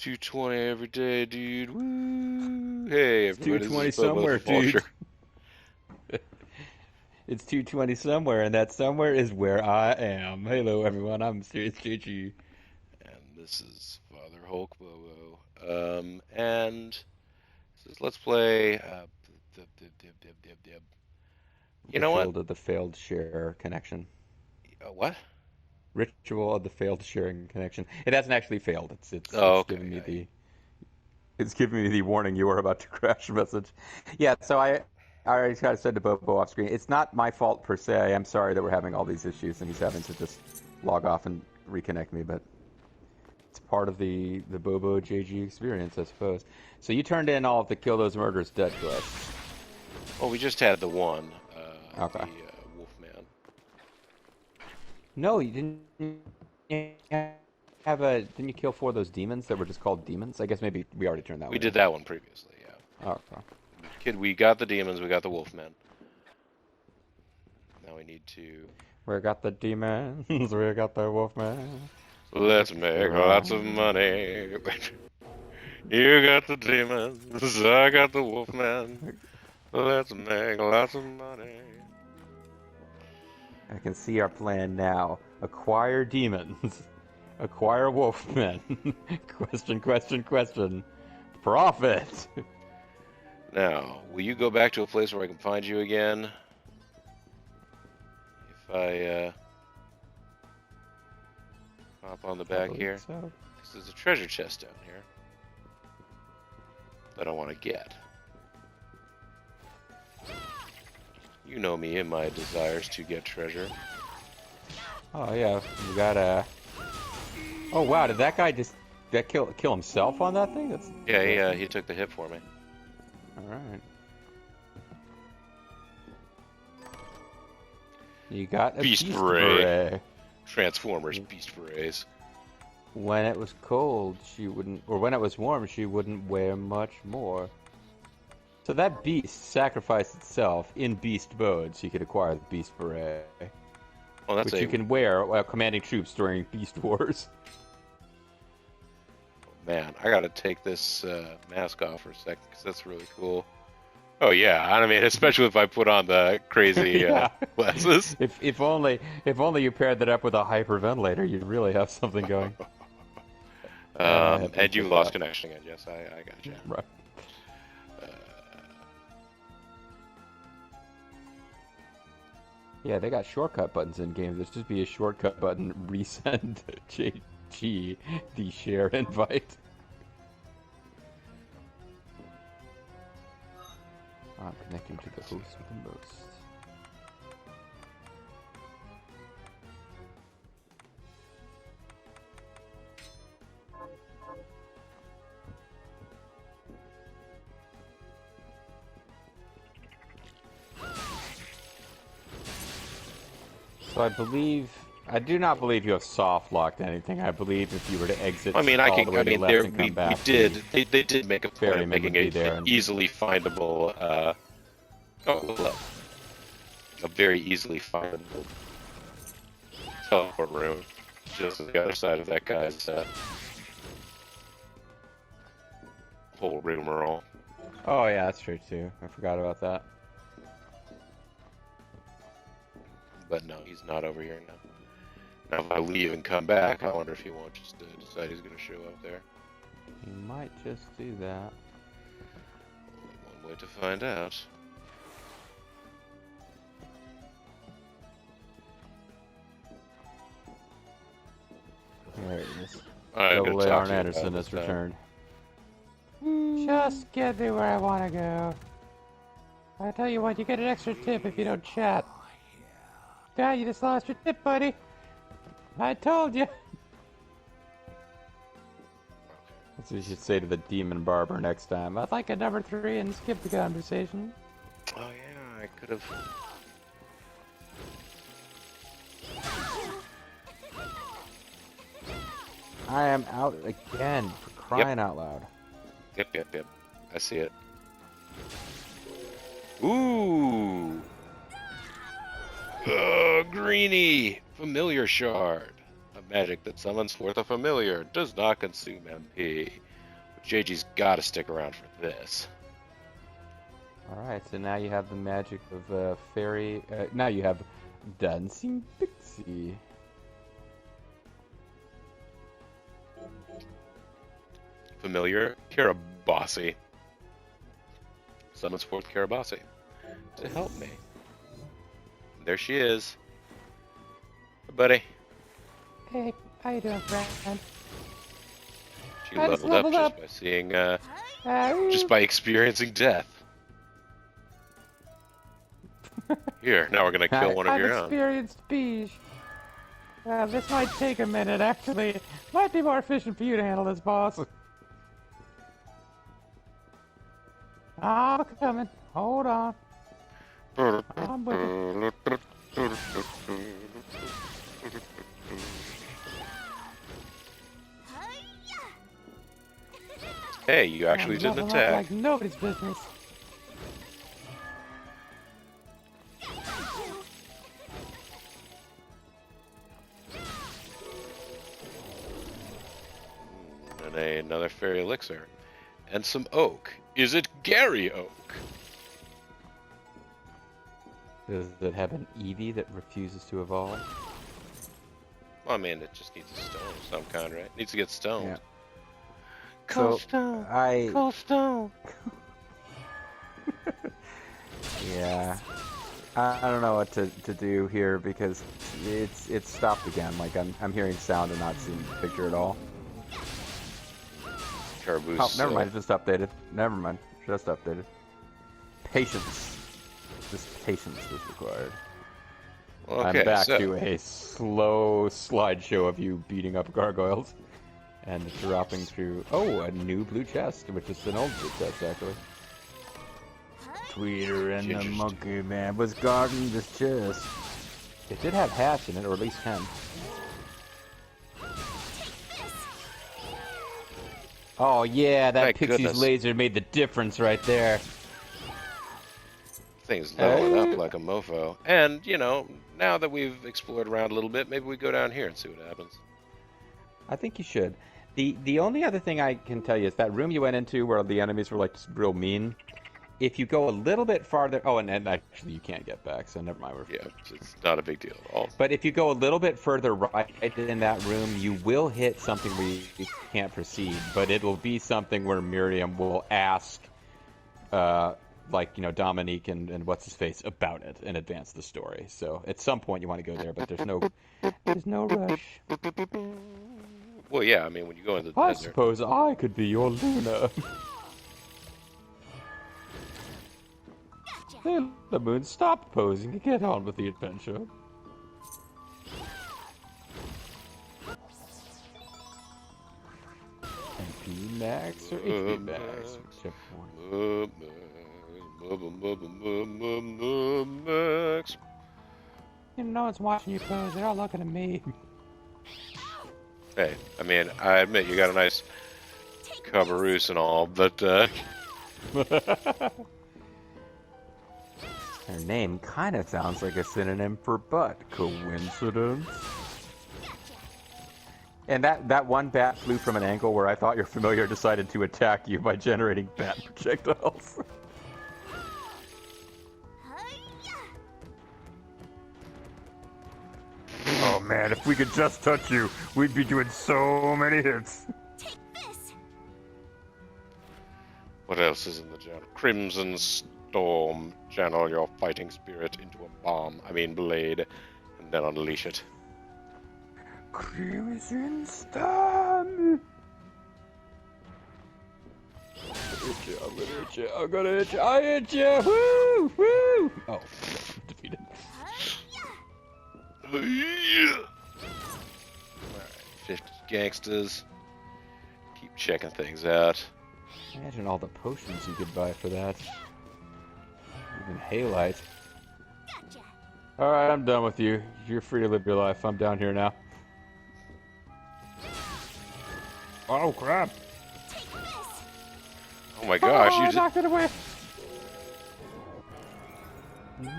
220 every day, dude. Woo! Hey, It's everybody, this is 220 Bobo the somewhere, Vulture. dude. It's 220 somewhere, and that somewhere is where I am. Hello, everyone. I'm Serious JG. And this is Father Hulk Bobo. And this is Let's Play. You know what? Ritual of the failed share connection. What? Ritual of the failed sharing connection. It hasn't actually failed. It's Oh, it's okay. giving me Yeah, the warning you are about to crash message. Yeah, so I already kind of said to Bobo off screen. It's not my fault per se. I'm sorry that we're having all these issues and he's having to just log off and reconnect me, but it's part of the Bobo JG experience, I suppose. So you turned in all of the kill those murderers dead quests. well, we just had the one, the Okay. Wolfman. No, you didn't have a. Didn't you kill 4 of those demons that were just called demons? I guess maybe we already turned that We one did in. that one previously, yeah. Oh, okay. Kid, we got the demons, we got the Wolfman. Now we need to. We got the demons. We got the wolfman. Let's make lots of money. You got the demons, I got the Wolfman. Let's make lots of money. I can see our plan now. Acquire demons. Acquire wolfmen. Question. Profit. Now, will you go back to a place where I can find you again? If I hop on the back here. So. Because there's a treasure chest down here that I want to get. You know me and my desires to get treasure. Oh yeah, we got a. Oh wow, did that guy just kill himself on that thing? That's Yeah, he took the hit for me. all right. You got a Beast beast beret. beret. Transformers beast berets. When it was cold, she wouldn't, or when it was warm, she wouldn't wear much more. So that beast sacrificed itself in beast mode, so you could acquire the beast beret, Well, that's which you can wear while commanding troops during beast wars. Man, I gotta take this mask off for a second because that's really cool. Oh yeah, I mean, especially if I put on the crazy Yeah. glasses. If only you paired that up with a hyperventilator, you'd really have something going. And you lost connection again. Yes, I got you. Right. Yeah, they got shortcut buttons in games. There's just be a shortcut button, resend JG the share invite. I'm connecting to the host with the most. So I do not believe you have soft locked anything. I believe if you were to exit I mean, all the way to the left and come back, they did make a point of ferryman making would be there an easily findable, a very easily findable teleport room just on the other side of that guy's whole rigmarole. Oh yeah, that's true too. I forgot about that. But no, he's not over here now. Now, if I leave and come back, I wonder if he won't just decide he's going to show up there. You might just do that. Only one way to find out. There it is. I'm Double gonna A. talk Arn to you Anderson about has this time. returned. Just get me where I want to go. I tell you what, you get an extra tip if you don't chat. Yeah, you just lost your tip, buddy. I told you. That's what you should say to the demon barber next time. I'd like a number 3 and skip the conversation. Oh yeah, I could have. I am out again, for crying out loud. Yep. I see it. Ooh. Greenie! Familiar Shard. A magic that summons forth a familiar. Does not consume MP. JG's got to stick around for this. All right, so now you have the magic of fairy. Now you have dancing pixie. Familiar Karabasi. Summons forth Karabasi to help me. There she is. Hey, buddy. Hey, how you doing, friend? She leveled up just by seeing, just by experiencing death. Here, now we're gonna kill one of your own. I've experienced beige. This might take a minute, actually. Might be more efficient for you to handle this, boss. I'm coming. Hold on. I'm with you. Hey, you actually did an Level up attack. like nobody's business. And another fairy elixir. And some oak. Is it Gary Oak? Does it have an Eevee that refuses to evolve? Well, I mean, it just needs a stone of some kind, right? It needs to get stoned. Yeah. Cold So, stone. I... Cold stone. Yeah. I don't know what to do here because it's stopped again. Like I'm hearing sound and not seeing the picture at all. Caribou's, Oh, never mind. It just updated. Never mind. Just updated. Patience. Just patience is required. Okay, I'm back so, to a slow slideshow of you beating up gargoyles and dropping through. Oh, a new blue chest, which is an old blue chest actually. Tweeter and the monkey man was guarding this chest. It did have hatch in it, or at least 10. Oh yeah, that Thank Pixie's goodness. laser made the difference right there. Things leveling up like a mofo. And, you know, now that we've explored around a little bit, maybe we go down here and see what happens. I think you should. The only other thing I can tell you is that room you went into where the enemies were like just real mean. If you go a little bit farther, oh, and actually you can't get back, so never mind. Yeah, it's not a big deal at all. But if you go a little bit further right in that room, you will hit something where you can't proceed. But it will be something where Miriam will ask, like, you know, Dominique and what's his face about it and advance the story. So at some point you want to go there, but there's no rush. Well, yeah, I mean, when you go into the I desert, suppose I could be your Luna. The moon, stop posing and get on with the adventure. MP max or HP max? Whichever one. Max. You know, no one's watching you pose. They're all looking at me. Hey, I mean, I admit you got a nice coveruse and all, but Her name kind of sounds like a synonym for butt. Coincidence? And that one bat flew from an angle where I thought your familiar decided to attack you by generating bat projectiles. Oh man, if we could just touch you, we'd be doing so many hits. what else is in the journal? Crimson Storm. Channel your fighting spirit into a bomb. I mean blade, and then unleash it. Crimson Storm! I'm gonna hit you, I hit you! Woo! Woo! Oh, defeated. Alright, 50 gangsters. Keep checking things out. Imagine all the potions you could buy for that. Even halite. Alright, I'm done with you. You're free to live your life. I'm down here now. Oh crap! Oh my gosh, Oh, you I just... knocked it away.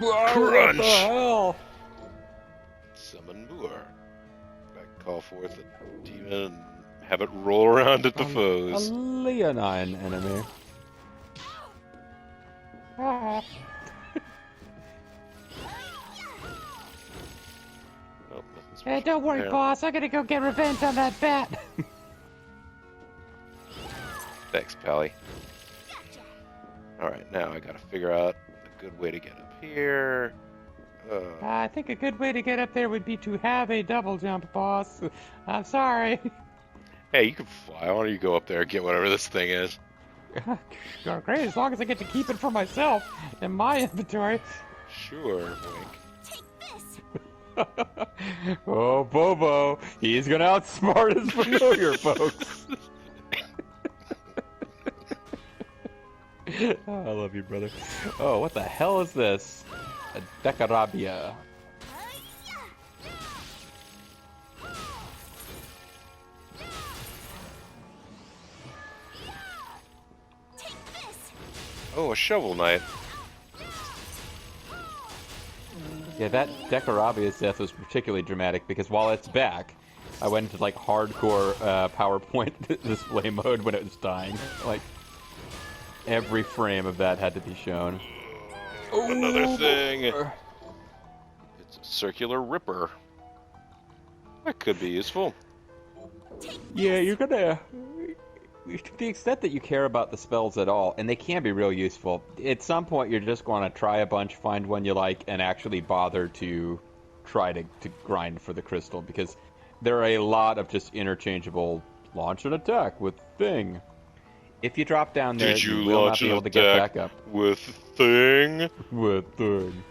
What Crunch! the hell? Summon Moor. I call forth a demon Have it roll around at the A foes. leonine enemy. Ah, Nope, nothing hey, special don't worry, there. boss. I'm gonna go get revenge on that bat. Thanks, Pally. Alright, now I gotta figure out a good way to get up here. I think a good way to get up there would be to have a double jump, boss. I'm sorry. Hey, you can fly. Why don't you go up there and get whatever this thing is? Oh, great, as long as I get to keep it for myself in my inventory. Sure, Wink. Oh, Bobo. He's gonna outsmart his familiar, folks. Oh, I love you, brother. Oh, what the hell is this? A Decarabia. Oh, a shovel knight. Yeah, that Decarabia's death was particularly dramatic because while it's back, I went into like hardcore PowerPoint display mode when it was dying. Like every frame of that had to be shown. Another thing. It's a circular ripper. That could be useful. Yeah, you're gonna. To the extent that you care about the spells at all, and they can be real useful, at some point you're just going to try a bunch, find one you like, and actually bother to try to grind for the crystal, because there are a lot of just interchangeable launch an attack with thing. If you drop down there, Did you will not launch be an able to get attack back up. with thing? With thing.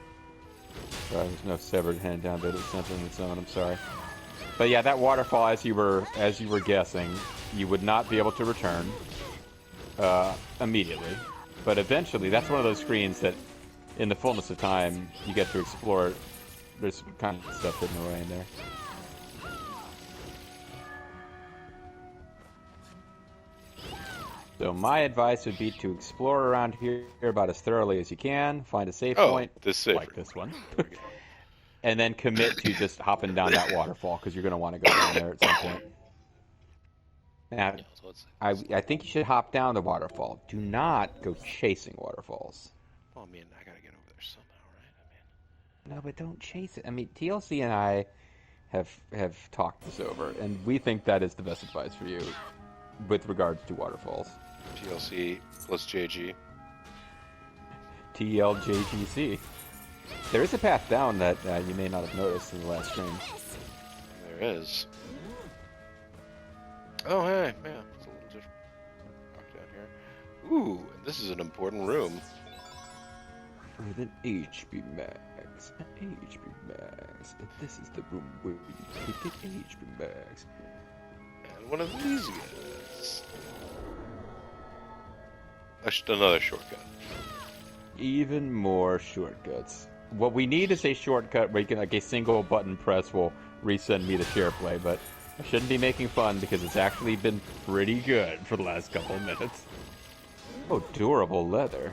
Sorry, there's no severed hand down there that's sent on its own, I'm sorry. But yeah, that waterfall, as you were guessing, you would not be able to return immediately. But eventually, that's one of those screens that, in the fullness of time, you get to explore. There's kind of stuff hidden away in there. So my advice would be to explore around here about as thoroughly as you can, find a safe point, this safe like this one. And then commit to just hopping down that waterfall, because you're going to want to go down there at some point. Now, I think you should hop down the waterfall. Do not go chasing waterfalls. Well, I mean, I gotta get over there somehow, right? No, but don't chase it. I mean, TLC and I have talked this over, and we think that is the best advice for you with regards to waterfalls. TLC plus JG. TLJGC. There is a path down that you may not have noticed in the last stream. There is. Oh, hey, yeah, it's a little different. Walk down here. Ooh, and this is an important room. With an HP max. An HP max. And this is the room where you could get HP max. And one of these guys. Another shortcut. Even more shortcuts. What we need is a shortcut where you can, like, a single button press will resend me the share play, but I shouldn't be making fun because it's actually been pretty good for the last couple of minutes. Oh, durable leather.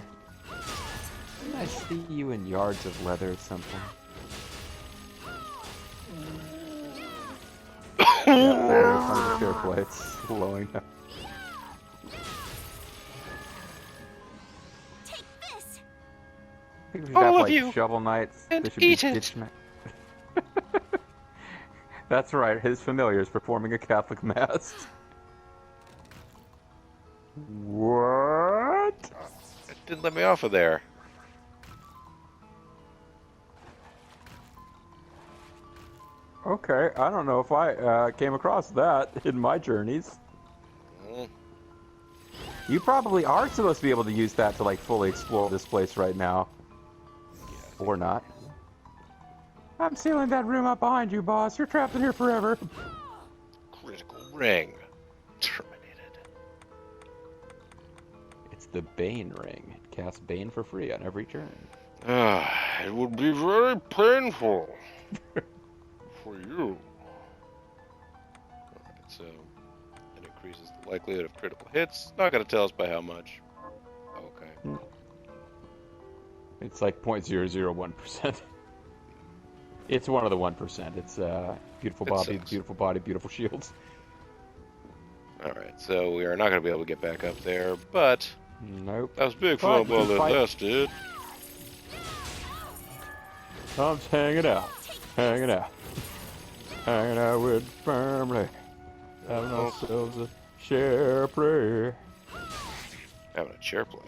Didn't I see you in yards of leather at some point? Yeah, there, it's on the share play. It's glowing now. I think we should have, like, shovel knights. And There should eat be it. ditch That's right, his familiar is performing a Catholic mass. What? It didn't let me off of there. Okay, I don't know if I came across that in my journeys. Mm. You probably are supposed to be able to use that to, like, fully explore this place right now. Or not. I'm sealing that room up behind you, boss. You're trapped in here forever. Critical ring. Terminated. It's the Bane ring. It casts Bane for free on every turn. It would be very painful for you. Alright, so it increases the likelihood of critical hits. Not going to tell us by how much. Okay. It's like 0.001%. It's one of the 1%. It's beautiful It body, sucks. beautiful body, beautiful shields. Alright, so we are not going to be able to get back up there, but Nope. that was big But fun while you it fight- lasted. I'm just hanging out. Hanging out. Hanging out with family. Having ourselves a share play. Having a chair play.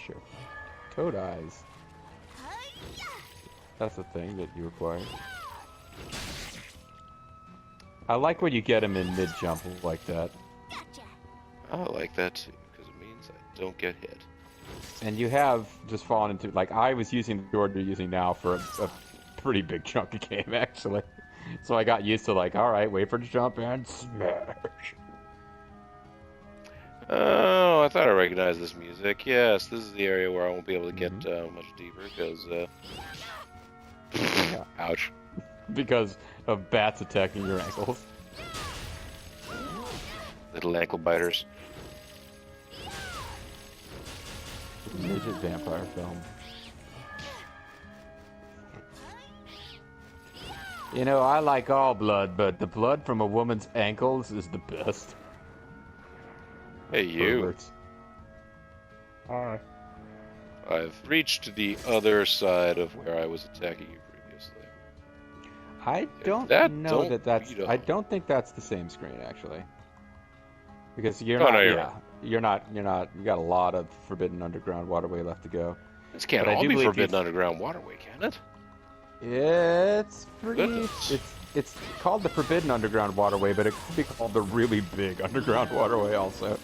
Sure. Toad eyes. That's the thing that you acquire. I like when you get him in mid-jump like that. I like that too, because it means I don't get hit. And you have just fallen into, like, I was using the sword you're using now for a pretty big chunk of game, actually. So I got used to, like, alright, wait for it to jump and smash. Oh, I thought I recognized this music. Yes, this is the area where I won't be able to get much deeper, because, ouch. Because of bats attacking your ankles. Little ankle biters. Midget vampire film. You know, I like all blood, but the blood from a woman's ankles is the best. Hey, you. Perverts. Alright. I've reached the other side of where I was attacking you previously. I don't that know don't that that's. beat up. I don't think that's the same screen actually. Because you're Oh, not. no, you're yeah, right. you're not. You're not. You got a lot of Forbidden Underground Waterway left to go. This can't But I all do be believe Forbidden it's- Underground Waterway, can it? It's pretty. Goodness. It's called the Forbidden Underground Waterway, but it could be called the really big Underground Waterway also.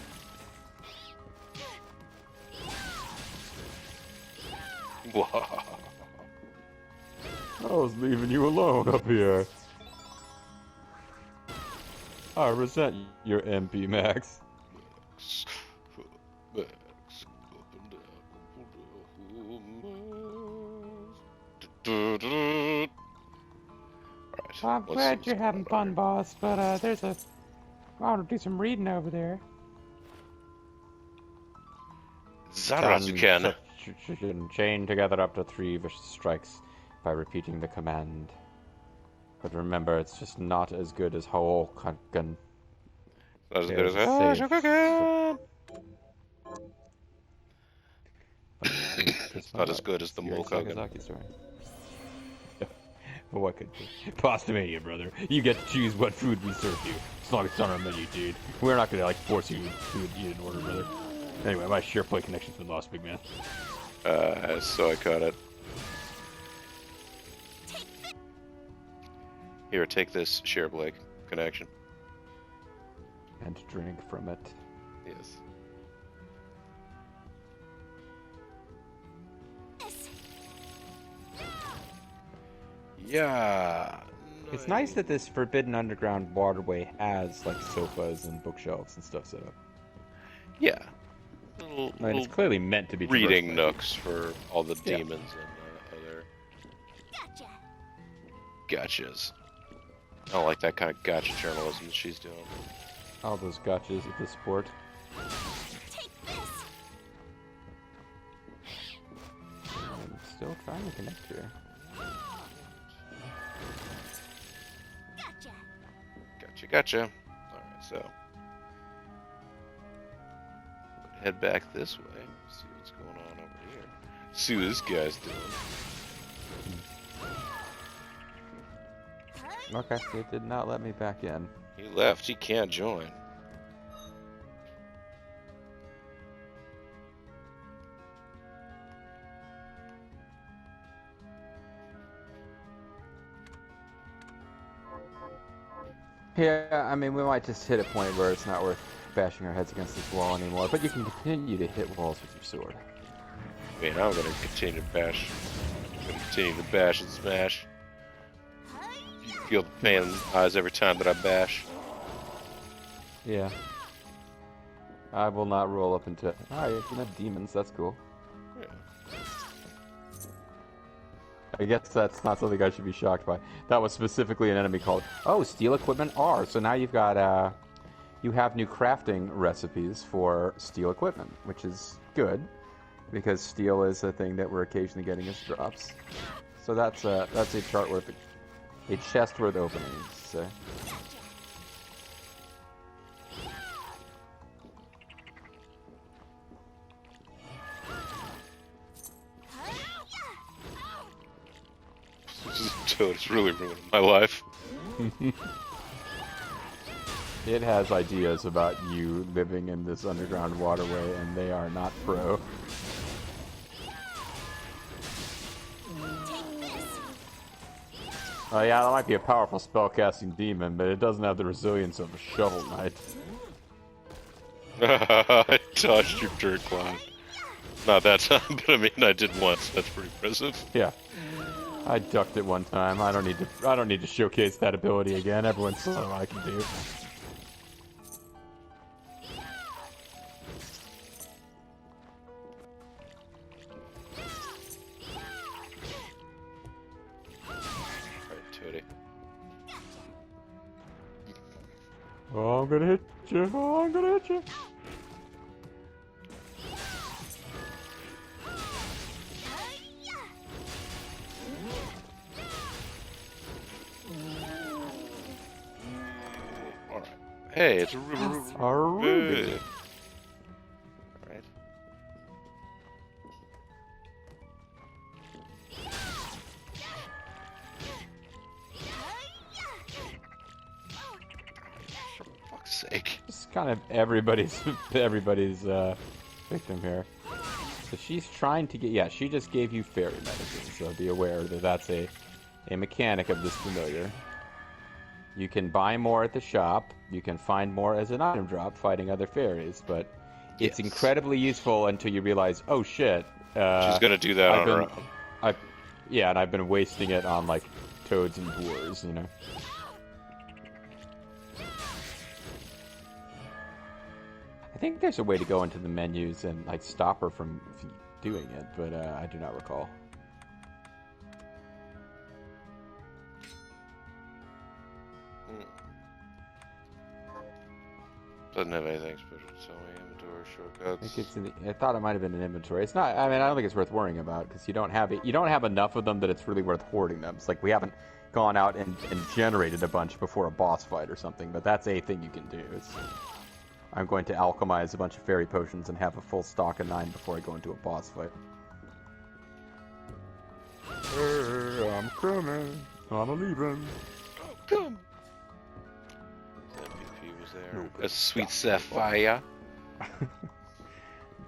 Wow. I was leaving you alone up here. I resent your MP Max. Well, I'm glad you're having fun, boss, but I want to do some reading over there. Zarazuken. Chain together up to 3 vicious strikes by repeating the command. But remember, it's just not as good as Hokan. Not as good as There's a save. Zarazuken. It's not as good as the Mulkogan. What could be? Postomania, brother. You get to choose what food we serve you. As long as it's on our menu, dude. We're not gonna, like, force you to eat an order, brother. Anyway, my SharePlay connection's been lost, big man. So I caught it. Here, take this SharePlay connection. And drink from it. Yes. Yeah. It's nice that this Forbidden Underground Waterway has, like, sofas and bookshelves and stuff set up. Yeah. I mean, it's clearly meant to be reading traversed. nooks for all the Yeah. demons and other gotchas. I don't like that kind of gotcha journalism that she's doing. All those gotchas at the sport. I'm still trying to connect here. Gotcha. Alright, so. Head back this way. See what's going on over here. See what this guy's doing. Okay, it did not let me back in. He left. He can't join. Yeah, I mean, we might just hit a point where it's not worth bashing our heads against this wall anymore, but you can continue to hit walls with your sword. I mean, I'm gonna continue to bash. And smash. You feel the pain in the eyes every time that I bash. Yeah. I will not roll up into... Alright, you can have demons, that's cool. Yeah. I guess that's not something I should be shocked by. That was specifically an enemy called... Oh, steel equipment R. So now you've got, you have new crafting recipes for steel equipment, which is good, because steel is a thing that we're occasionally getting as drops. So that's a chart worth... A chest worth opening, so... Toad is really ruining my life. It has ideas about you living in this underground waterway, and they are not pro. Oh yeah, that might be a powerful spellcasting demon, but it doesn't have the resilience of a Shovel Knight. I dodged your dirt cloud. Not that time, but I mean I did once. That's pretty impressive. Yeah, I ducked it one time. I don't need to showcase that ability again. Everyone saw what I can do. Oh, I'm gonna hit you. Oh, I'm gonna hit you. Alright. Hey, it's a Ruby. A Ruby. Alright. For fuck's sake. It's kind of everybody's victim here. So she's trying to get, yeah, she just gave you fairy medicine, so be aware that that's a mechanic of this familiar. You can buy more at the shop, you can find more as an item drop fighting other fairies, but it's incredibly useful until you realize, oh shit. She's gonna do that on her own. Yeah, and I've been wasting it on, like, toads and boars, you know. I think there's a way to go into the menus and like stop her from doing it, but I do not recall. Doesn't have anything special. So inventory shortcuts. I think it's in the, I thought it might have been an inventory. It's not. I mean, I don't think it's worth worrying about because you don't have it. You don't have enough of them that it's really worth hoarding them. It's like we haven't gone out and generated a bunch before a boss fight or something. But that's a thing you can do. I'm going to alchemize a bunch of fairy potions and have a full stock of 9 before I go into a boss fight. Hey, I'm coming. I'm leaving. Oh, come. MVP was there. A sweet sapphire.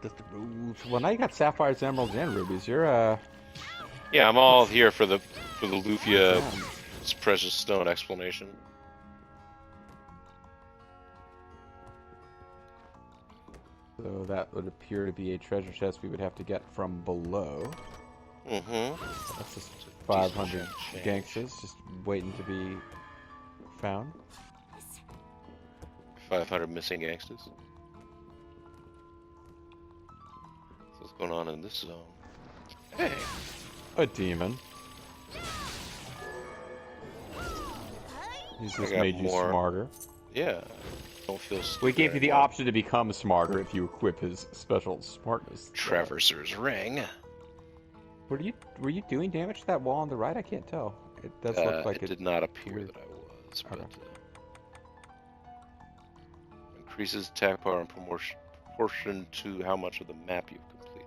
Just the rules. Well, now you got sapphires, emeralds, and rubies. You're Yeah, I'm all here for the Lufia precious stone explanation. So that would appear to be a treasure chest we would have to get from below. Mm-hmm. That's just 500 gangsters just waiting to be found. 500 missing gangsters. So what's going on in this zone? Hey! A demon. He's just made you smarter. Yeah. Don't feel stupid. We gave you the option to become smarter if you equip his special smartness. Traverser's ring. Were you doing damage to that wall on the right? I can't tell. It does look like it did not appear that I was, but increases attack power in proportion to how much of the map you've completed.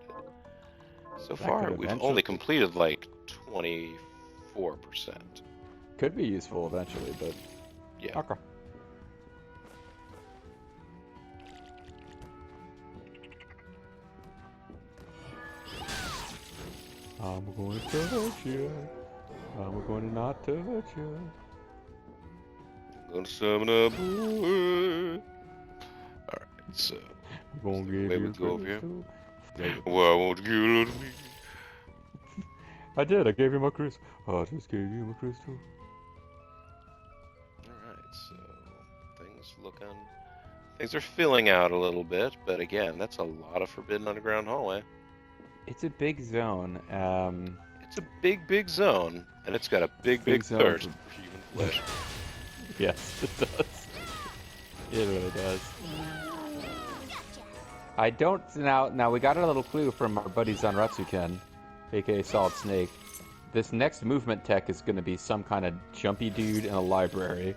So far, we've only completed like 24%. Could be useful eventually, but yeah. Okay. I'm going to touch you. I'm going to not touch you. I'm going to summon a boy. Alright, so. I'm going to give you a go over here. Well, I won't give it to me. I did. I gave you my crystal. I just gave you my crystal. Alright, so. Things are filling out a little bit, but again, that's a lot of Forbidden Underground Hallway. It's a big zone. It's a big zone, and it's got a big thirst for human flesh. Yes, it does. It really does. I don't now we got a little clue from our buddy Zanratsuken, aka Solid Snake. This next movement tech is going to be some kind of jumpy dude in a library.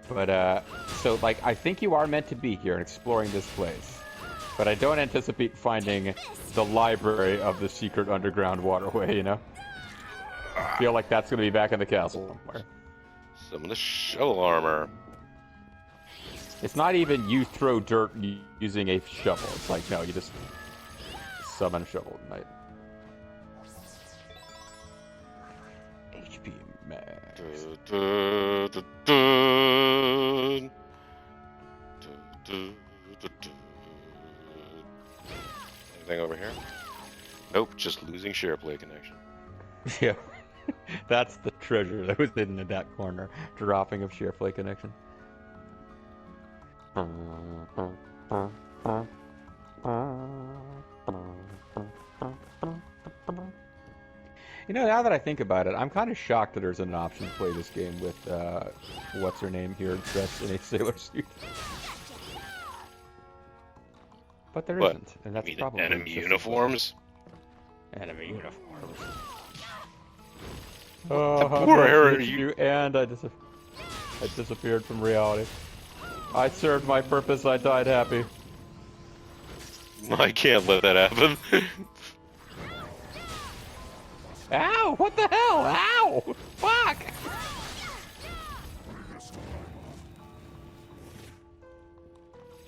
But so like I think you are meant to be here and exploring this place. But I don't anticipate finding the library of the secret underground waterway, you know? I feel like that's going to be back in the castle somewhere. Some of the shovel armor. It's not even you throw dirt using a shovel. It's like, no, you just summon a shovel at night. HP max. Anything over here? Nope, just losing SharePlay connection. Yeah. That's the treasure that was hidden in that corner. Dropping of SharePlay connection. You know, now that I think about it, I'm kind of shocked that there's an option to play this game with, what's her name here, dressed in a sailor suit. But there What? isn't, and that's I mean, probably enemy just uniforms? enemy uniforms. The Oh, how poor much Harry, did you- and I disappeared from reality. I served my purpose, I died happy. I can't let that happen. Ow! What the hell? Ow! Fuck!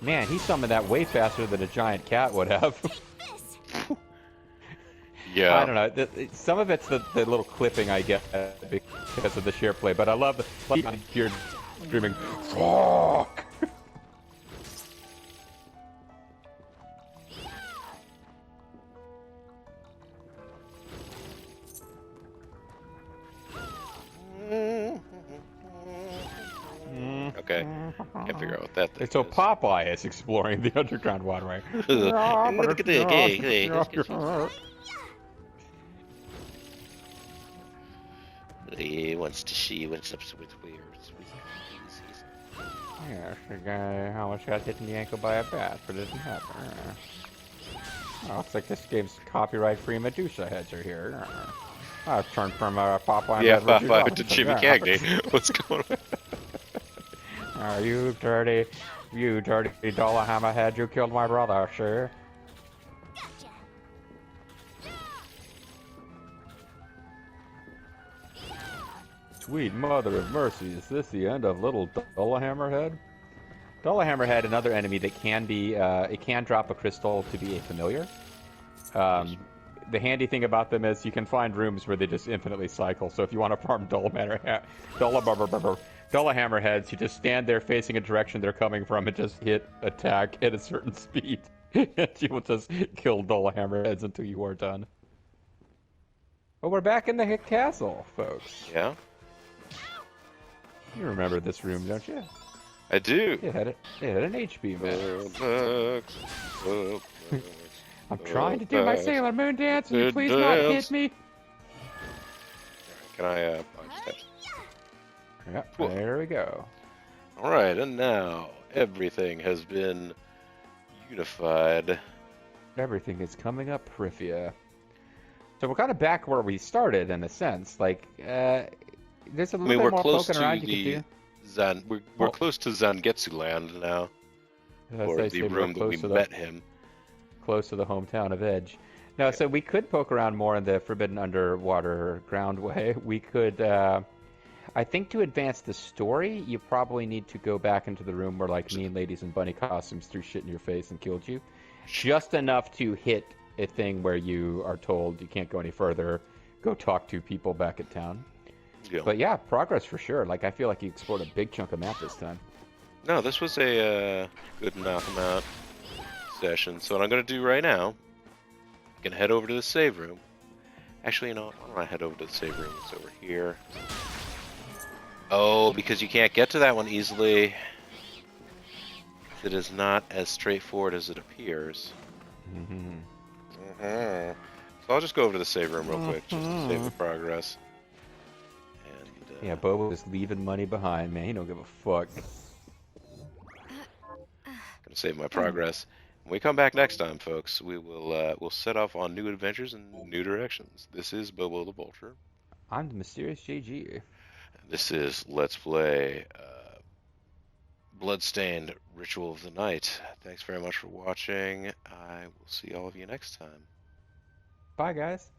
Man, he summoned that way faster than a giant cat would have. Yeah. I don't know. Some of it's the little clipping I get because of the share play, but I love the you're screaming, fuck! Okay. Can't figure out what that thing So is. Popeye is exploring the underground waterway. Look at that. Hey, let's get some- He wants to see what's up with where. Yes, the guy almost got hit in the ankle by a bat, but it didn't happen. Oh, looks like this game's copyright-free Medusa heads are here. I've turned from Popeye Yeah, to Medusa. Popeye to Jimmy Cagney. What's going on? You dirty dollar hammerhead, you killed my brother, sir. Sweet mother of mercy, is this the end of little Dollar Hammerhead? Dollar Hammerhead, another enemy that can be, it can drop a crystal to be a familiar. The handy thing about them is you can find rooms where they just infinitely cycle, so if you want to farm Dollar Hammerheads, you just stand there facing a direction they're coming from and just hit attack at a certain speed. And you will just kill Dollar Hammerheads until you are done. Well, we're back in the castle, folks. Yeah, You remember this room, don't you? I do. It had an HP max. I'm trying to do my Sailor Moon dance, and you please not hit me. Can I, just Yep, there we go. Alright, and now everything has been unified. Everything is coming up Prifia. So we're kind of back where we started, in a sense. Like, there's a little bit we're more close poking to around you can the do. we're close to Zangetsu land now. Or the room that we met him. Close to the hometown of Edge. Now, so we could poke around more in the Forbidden Underwater Groundway. We could, I think to advance the story, you probably need to go back into the room where, like, mean ladies in bunny costumes threw shit in your face and killed you. Just enough to hit a thing where you are told you can't go any further. Go talk to people back at town. Yeah. But yeah, progress for sure. Like, I feel like you explored a big chunk of map this time. No, this was a good knock 'em out session. So what I'm going to do right now, I'm going to head over to the save room. Actually, you know, why don't I head over to the save room? It's over here. Oh, because you can't get to that one easily. It is not as straightforward as it appears. So I'll just go over to the save room real quick, just to save the progress. And, Yeah, Bobo is leaving money behind, man. He don't give a fuck. Gonna save my progress. When we come back next time, folks, we will we'll set off on new adventures in new directions. This is Bobo the Vulture. I'm the mysterious JG. This is Let's Play Bloodstained Ritual of the Night. Thanks very much for watching. I will see all of you next time. Bye, guys.